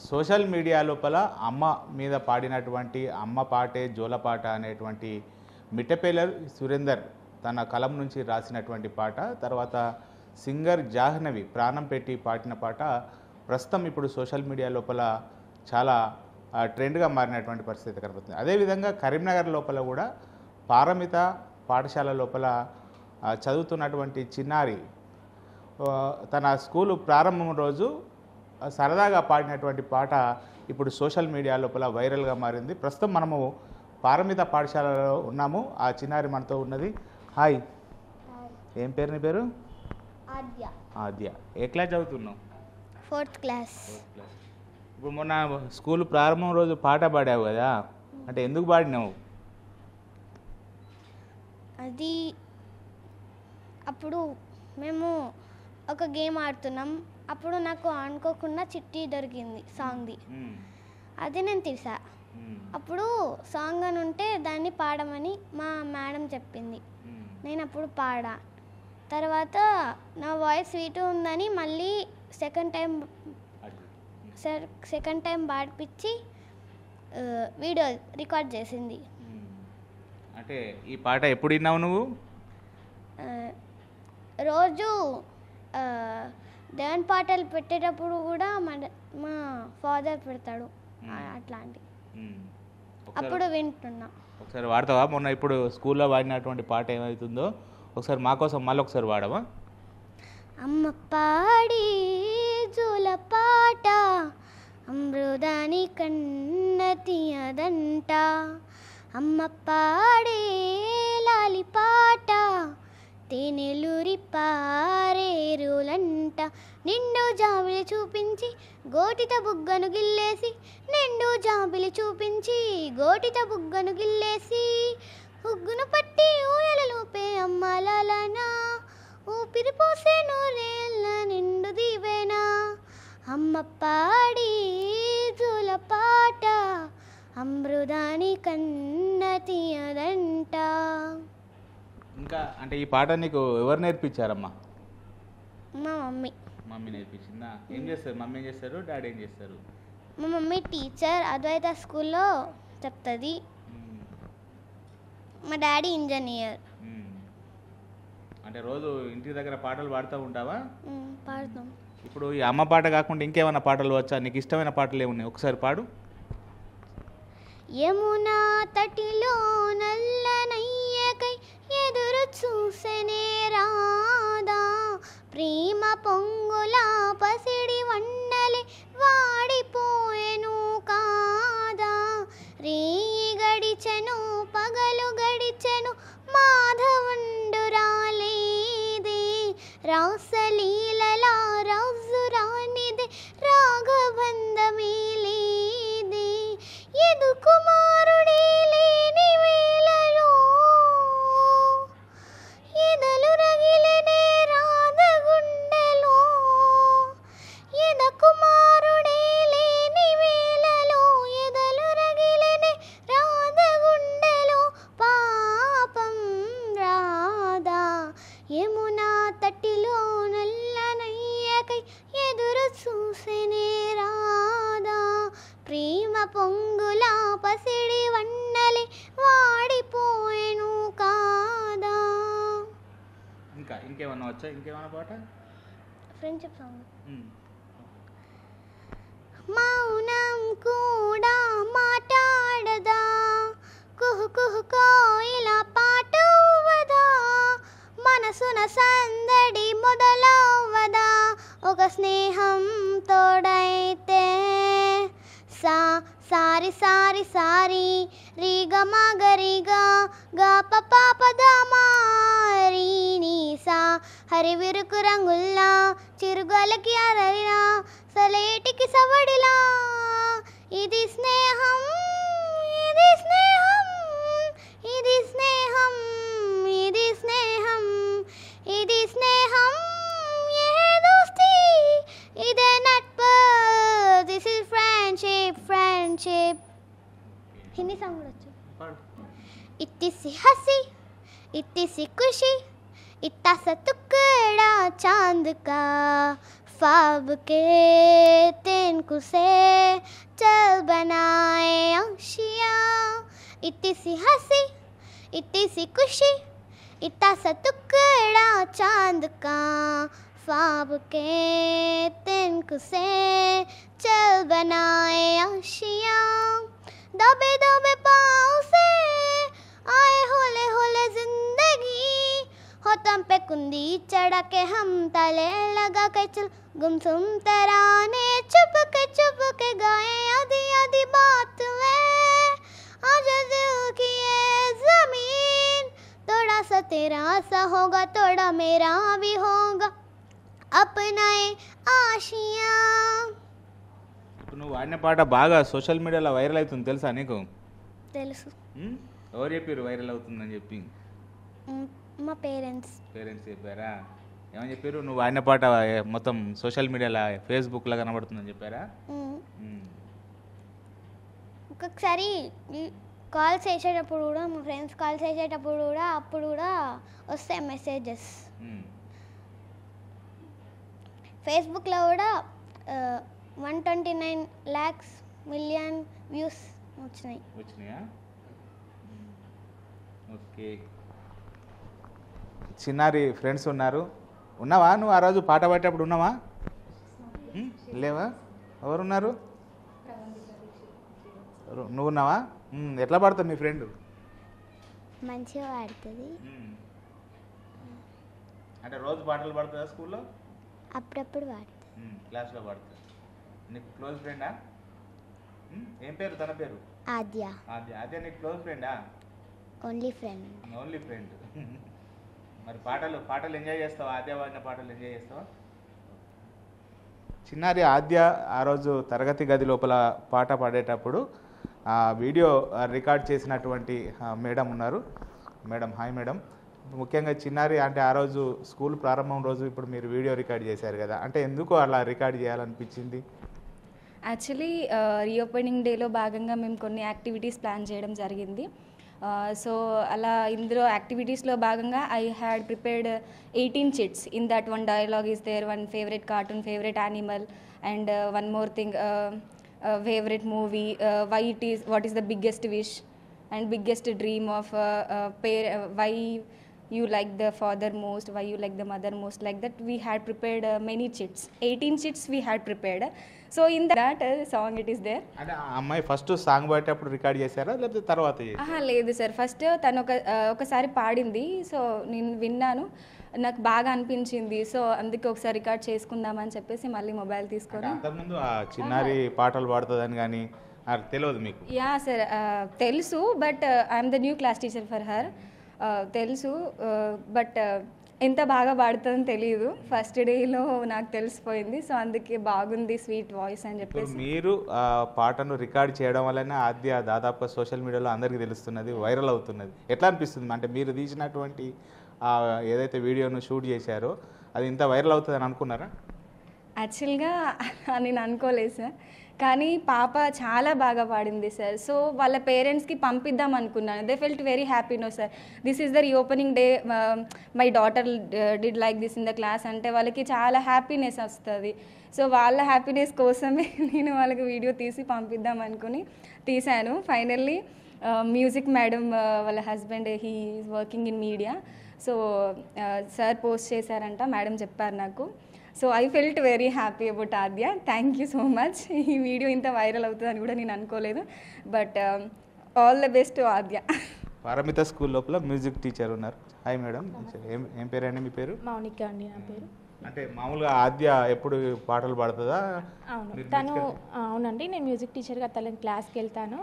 Social media లోపల అమ్మ మీద పాడినటువంటి అమ్మ పాటే జోలపాట అనేటువంటి మిట్టపేలర్ సురేందర్ తన కలం నుంచి రాసినటువంటి పాట, తర్వాత సింగర్ జాహ్నవి ప్రాణం పెట్టి పాడిన పాట ప్రస్తుతం ఇప్పుడు సోషల్ మీడియా లోపల చాలా ట్రెండ్గా మారినటువంటి పరిస్థితి కనబడుతుంది. అదేవిధంగా కరీంనగర్ లోపల కూడా పారమిత పాఠశాల లోపల చదువుతున్నటువంటి చిన్నారి తన స్కూలు ప్రారంభం రోజు సరదాగా పాడినటువంటి పాట ఇప్పుడు సోషల్ మీడియా లోపల వైరల్గా మారింది. ప్రస్తుతం మనము పారమిత పాఠశాలలో ఉన్నాము. ఆ చిన్నారి మనతో ఉన్నది. హాయ్, ఏం పేరు నీ పేరు? ఆద్య. ఆద్య. ఏ క్లాస్ చదువుతున్నావు? 4th class. ఇప్పుడు మొన్న స్కూల్ ప్రారంభం రోజు పాట పాడావు కదా, అంటే ఎందుకు పాడినావు? అది అప్పుడు మేము ఒక గేమ్ ఆడుతున్నాం. అప్పుడు నాకు అనుకోకుండా చిట్టి దొరికింది సాంగ్ది. అది నేను తీసా. అప్పుడు సాంగ్ అని ఉంటే దాన్ని పాడమని మా మేడం చెప్పింది. నేను అప్పుడు పాడా. తర్వాత నా వాయిస్ స్వీట్ ఉందని మళ్ళీ సెకండ్ టైం పాడిపించి వీడియో రికార్డ్ చేసింది. అంటే ఈ పాట ఎప్పుడు విన్నావు నువ్వు? రోజు దేవుని పాటలు పెట్టేటప్పుడు కూడా మా ఫాదర్ పెడతాడు అట్లాంటి, అప్పుడు వింటున్నా. ఒకసారి వాడతావా? మొన్న ఇప్పుడు స్కూల్లో వాడినటువంటి పాట ఏమవుతుందో ఒకసారి మా కోసం మళ్ళీ ఒకసారి వాడవా? అమ్మ పాడి జోల పాట అమృదాని కన్న తీయదంట, అమ్మ పాడే లాలి పాట తేనెలూరి పారేరులంట, నిండు జాబిలి చూపించి గోటిత బుగ్గను గిల్లేసి, నిండు జాబిలి చూపించి గోటిత బుగ్గను గిల్లేసి, ఉగ్గును పట్టి ఊయలలోపే అమ్మాలనా, ఊపిరి పోసే నూరేళ్ళ నిండు దీవేనా, అమ్మ పాడి జోల పాట అమృదాని కన్న తీయదంట. ఇంకా అంటే ఈ పాట నీకు ఎవరు నేర్పించారమ్మా? మా మమ్మీ. మమ్మీ నేర్పించిందా? ఏం చేస్తారు మమ్మీ? ఏం చేస్తారు? డాడీ ఏం చేస్తారు? మా మమ్మీ టీచర్, అద్వైత స్కూల్లో చెప్తుంది. మా డాడీ ఇంజనీర్. అంటే రోజు ఇంటి దగ్గర పాటలు పాడుతూ ఉంటావా? పాడుతాం. ఇప్పుడు ఈ అమ్మ పాట కాకుండా ఇంకేమైనా పాటలు వచ్చా? నీకు ఇష్టమైన పాటలు ఏమున్నాయి? ఒకసారి పాడు. యమునా తటిలో నల్లనయ్యకై ఎదురు చూసెనే రాదా, ప్రేమ పొంగుల పసిడి వన్నెలే వాడిపోయెను కాదా, రేయి గడిచెను పగలు గడిచెను మాధవుండు రాలేదే, రాసలీలలా రాజు రానిదే రాఘబంధమే లేదే, ఎదు కుమారుడే లేని వేళలో ఎదలు రగిలనే రాధ గుండెలో, ఎద కుమారుడే లేని వేళలో ఎదలు రగిలనే రాధ గుండెలో, పాపం రాధా యమునా తటిలో నల్లనయ్యకై ఎదురు చూసెనే రాదా, ప్రేమ పొంగుల పసిడి వన్నెలే వాడిపోయెను కాదా. ఇంకేమన్నా వచ్చా? ఇంకేమన్నా పాట? Friendship song. మౌనం కూడా మాట్లాడదా, కుహు కుహు కోయిల పాటవ్వదా, మనసున సందడి మొదలవ్వదా, ఒక స్నేహం తోడైతే, సారి సారి సారి రీగ మగరిగా గా పాపదామారి నీసా, హరి విరుకు రంగుల్లా చిరుగలకి అరరినా సలేటికి సవడిలా, ఇది స్నేహం ఇది స్నేహం ఇది స్నేహం ఇది స్నేహం ఇది స్నేహం, ఏ దోస్తి ఇదే నట్పు, this is friendship. Hindi song కూడా వచ్చు. इतनी सी हंसी इतनी सी खुशी इतना सा टुकड़ा चांद का, ख्वाब के तिनक से चल बनाए आशियाँ इतनी सी हंसी इतनी सी खुशी इतना सा टुकड़ा चांद का ख्वाब के तिनक से चल बनाए आशियाँ दबे दबे पाँव से आए होले होले जिंदगी होतम पे कुंदी चढ़ा के हम ताले लगा के चल गुमसुम तराने चुप के गाए आधी आधी बात में आज दिल की ये जमीन थोड़ा सा तेरा सा होगा थोड़ा मेरा भी होगा अपनाए आशियाँ ఇప్పుడు నువ్వు వాడిన పాట బాగా సోషల్ మీడియాలో వైరల్ అవుతుంది తెలుసా నీకు? తెలుసు. ఎవరు చెప్పారు వైరల్ అవుతుందని చెప్పి? మా పేరెంట్స్ చెప్పారా? ఏమని చెప్పారు? నువ్వు వాడిన పాట మొత్తం సోషల్ మీడియాలో ఫేస్బుక్లో కనబడుతుందని చెప్పారా? ఒక్కొక్కసారి కాల్స్ చేసేటప్పుడు కూడా మా ఫ్రెండ్స్ కాల్స్ చేసేటప్పుడు కూడా అప్పుడు కూడా వస్తాయి మెసేజెస్. ఫేస్బుక్లో కూడా 129 lakhs million వ్యూస్ వచ్చినాయా? ఓకే. చిన్నారి ఫ్రెండ్స్ ఉన్నావా నువ్వు ఆ రోజు పాట పాడేటప్పుడు ఉన్నావా? లేవా? ఎవరున్నారు? నువ్వు ఉన్నావా? ఎట్లా పాడుతావు మీ ఫ్రెండ్? మంచిగా పాడుతుంది. అంటే రోజు పాటలు పాడుతుందా స్కూల్లో? అప్పుడప్పుడు పాడుతుంది. క్లాస్లో పాడుతుంది. నీకు క్లోజ్ ఫ్రెండా? ఏం పేరు తన పేరు? ఆద్య. ఆద్య నీకు క్లోజ్ ఫ్రెండా? Only friend. మరి పాటలు ఎంజాయ్ చేస్తావా? ఆద్య వాడిన పాటలు ఎంజాయ్ చేస్తావా? చిన్నారి ఆద్య ఆ రోజు తరగతి గది లోపల పాట పాడేటప్పుడు ఆ వీడియో రికార్డ్ చేసినటువంటి మేడం ఉన్నారు. Madam, hi madam. ముఖ్యంగా చిన్నారి అంటే ఆ రోజు స్కూల్ ప్రారంభం రోజు ఇప్పుడు మీరు వీడియో రికార్డ్ చేశారు కదా, అంటే ఎందుకు అలా రికార్డ్ చేయాలనిపించింది? యాక్చువల్లీ రీఓపెనింగ్ డేలో భాగంగా మేము కొన్ని యాక్టివిటీస్ ప్లాన్ చేయడం జరిగింది. సో అలా ఇందులో యాక్టివిటీస్లో భాగంగా I had prepared 18 chits. In that one dialogue is there, one favourite cartoon, favourite animal, and one more thing, favourite movie, what is the biggest wish and biggest dream of why you like the father most, why you like the mother most, like that we had prepared many chits, 18 chits we had prepared. So in that song it is there. అంటే ఆ అమ్మాయి first song పాడేటప్పుడు record చేశారా లేకపోతే తర్వాత చేశారా? లేదు sir, first తను ఒకసారి పాడింది. సో నేను విన్నాను, నాకు బాగా అనిపించింది. సో అందుకే ఒకసారి రికార్డ్ చేసుకుందామని చెప్పేసి మళ్ళీ మొబైల్ తీసుకొని. అంతకుముందు ఆ చిన్నారి పాటలు పాడుతుందని కానీ తెలియదు మీకు? యా సార్, తెలుసు, but I'm the new class teacher for her. తెలుసు, బట్ ఎంత బాగా పాడుతుందని తెలియదు. ఫస్ట్ డేలో నాకు తెలిసిపోయింది. సో అందుకే బాగుంది స్వీట్ వాయిస్ అని చెప్పేసి. మీరు ఆ పాటను రికార్డ్ చేయడం వల్లనే ఆద్య దాదాపు సోషల్ మీడియాలో అందరికీ తెలుస్తున్నది, వైరల్ అవుతున్నది. ఎట్లా అనిపిస్తుంది? అంటే మీరు తీసినటువంటి ఏదైతే వీడియోను షూట్ చేశారో అది ఇంత వైరల్ అవుతుందని అనుకున్నారా? యాక్చువల్గా నేను అనుకోలేదు సార్, కానీ పాప చాలా బాగా పాడింది సార్. సో వాళ్ళ పేరెంట్స్కి పంపిద్దాం అనుకున్నాను. They felt very happy. No sir, this is the reopening day, my daughter did like this in the class అంటే వాళ్ళకి చాలా హ్యాపీనెస్ వస్తుంది. సో వాళ్ళ హ్యాపీనెస్ కోసమే నేను వాళ్ళకి వీడియో తీసి పంపిద్దాం అనుకుని తీశాను. ఫైనల్లీ మ్యూజిక్ మేడం వాళ్ళ husband, he is working in media. So sir post చేశారంట, మేడం చెప్పారు నాకు. So I felt very happy about Aadya. Thank you so much. ఈ వీడియో ఇంత వైరల్ అవుతుందని కూడా నేను అనుకోలేదు. But all the best to Aadya. Paramita school లోపల మ్యూజిక్ టీచర్ ఉన్నారు. హాయ్ మేడం, ఏం పేరండి మీ పేరు? మౌనిక అండి నా పేరు. అంటే మామూలుగా ఆద్య ఎప్పుడు పాటలు పాడుతుందా? అవును, తను అవునండి, నేను మ్యూజిక్ టీచర్గా తన క్లాస్కి వెళ్తాను.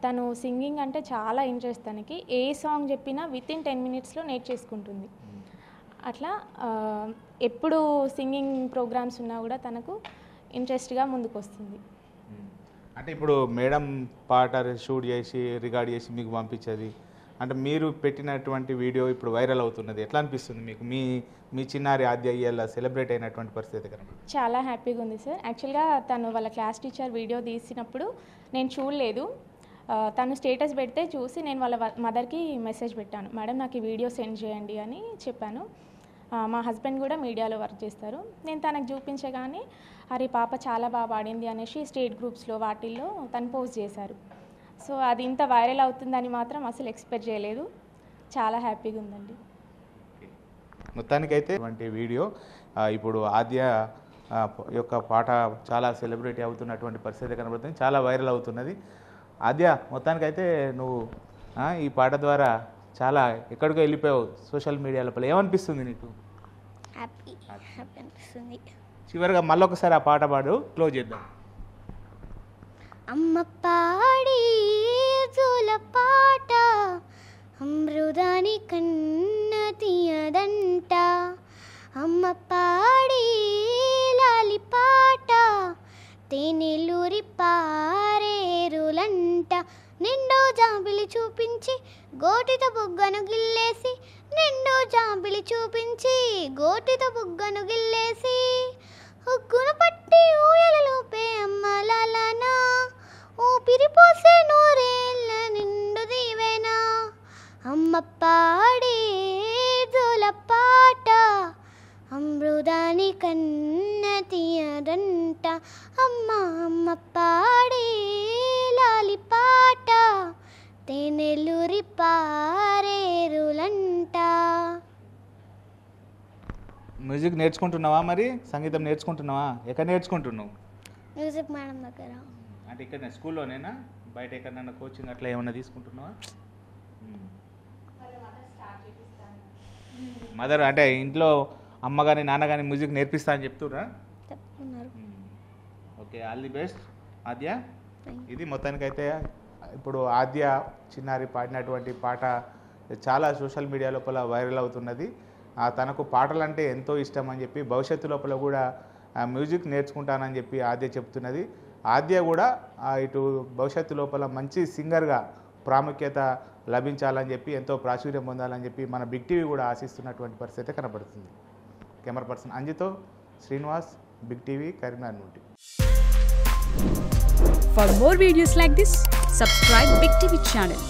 తను సింగింగ్ అంటే చాలా ఇంట్రెస్ట్. తనకి ఏ సాంగ్ చెప్పినా వితిన్ 10 minutesలో నేర్చేసుకుంటుంది. అట్లా ఎప్పుడు సింగింగ్ ప్రోగ్రామ్స్ ఉన్నా కూడా తనకు ఇంట్రెస్ట్గా ముందుకు వస్తుంది. అంటే ఇప్పుడు మేడం పాట షూట్ చేసి రికార్డ్ చేసి మీకు పంపించేది, అంటే మీరు పెట్టినటువంటి వీడియో ఇప్పుడు వైరల్ అవుతున్నది, ఎట్లా అనిపిస్తుంది మీకు? మీ చిన్నారి ఆద్య ఇవాళ సెలబ్రేట్ అయినటువంటి పరిస్థితి కనుక చాలా హ్యాపీగా ఉంది సార్. యాక్చువల్గా తను వాళ్ళ క్లాస్ టీచర్ వీడియో తీసినప్పుడు నేను చూడలేదు. తను స్టేటస్ పెడితే చూసి నేను వాళ్ళ మదర్కి మెసేజ్ పెట్టాను, మేడం నాకు ఈ వీడియో సెండ్ చేయండి అని చెప్పాను. మా హస్బెండ్ కూడా మీడియాలో వర్క్ చేస్తారు. నేను తనకు చూపించగానే అరే పాప చాలా బాగా పాడింది అనేసి స్టేట్ గ్రూప్స్లో వాటిల్లో తను పోస్ట్ చేశారు. సో అది ఇంత వైరల్ అవుతుందని మాత్రం అసలు ఎక్స్పెక్ట్ చేయలేదు. చాలా హ్యాపీగా ఉందండి. మొత్తానికైతే ఇటువంటి వీడియో ఇప్పుడు ఆద్య యొక్క పాట చాలా సెలబ్రిటీ అవుతున్నటువంటి పరిస్థితి కనబడుతుంది, చాలా వైరల్ అవుతున్నది. ఆద్య, మొత్తానికైతే నువ్వు ఈ పాట ద్వారా చాలా ఎక్కడికో వెళ్ళిపోయావు సోషల్ మీడియా లోపల. ఏమనిపిస్తుంది నీకు? హ్యాపీ అనిపిస్తుంది. చివరిగా మళ్ళీ ఒకసారి ఆ పాట పాడు, క్లోజ్ చేద్దాం. అమ్మ పాడి జోల పాట అమృదాని కన్న తీయదంట, అమ్మ పాడి లాలి పాట తేనెలూరి పారేరులంట, నిండో జాబిలి చూపించి గోటితో బుగ్గను గిల్లేసి, నిండో జాబిలి చూపించి గోటితో బుగ్గను గిల్లేసి, హుగ్గును పట్టి ఊయలలోపే అమ్మ లాలనా, ఊపిరిపోసే నూరేళ్ళ నిండు దీవెనా, అమ్మ పాడే జోల పాట అమృదాని కన్న తీయదంట, అమ్మ అమ్మ పాడే లాలి పాట తేనెలూరి పారేరులంట. మ్యూజిక్ నేర్చుకుంటున్నావా? మరి సంగీతం నేర్చుకుంటున్నావా? ఎక్కడ నేర్చుకుంటున్నావు? మ్యూజిక్ మేడం దగ్గర. అంటే ఇక్కడ స్కూల్లోనేనా, బయట ఎక్కడైనా కోచింగ్ అట్లా ఏమన్నా తీసుకుంటున్నావా? మదర్ అంటే ఇంట్లో అమ్మ కానీ నాన్న కానీ మ్యూజిక్ నేర్పిస్తా అని చెప్తుర్రా? చెప్తున్నారు. ఓకే, ఆల్ ది బెస్ట్ ఆద్య. ఇది మొత్తానికైతే ఇప్పుడు ఆద్య చిన్నారి పాడినటువంటి పాట చాలా సోషల్ మీడియా లోపల వైరల్ అవుతున్నది. తనకు పాటలు అంటే ఎంతో ఇష్టం అని చెప్పి భవిష్యత్తు లోపల కూడా మ్యూజిక్ నేర్చుకుంటానని చెప్పి ఆద్య చెప్తున్నది. ఆద్య కూడా ఇటు భవిష్యత్తు లోపల మంచి సింగర్గా ప్రాముఖ్యత లభించాలని చెప్పి, ఎంతో ప్రాచుర్యం పొందాలని చెప్పి మన బిగ్ టీవీ కూడా ఆశిస్తున్నటువంటి పరిస్థితి కనబడుతుంది. కెమెరా పర్సన్ అంజితో శ్రీనివాస్, బిగ్ టీవీ, కరీంనగర్ నుండి. For more videos like this, subscribe Big TV channel.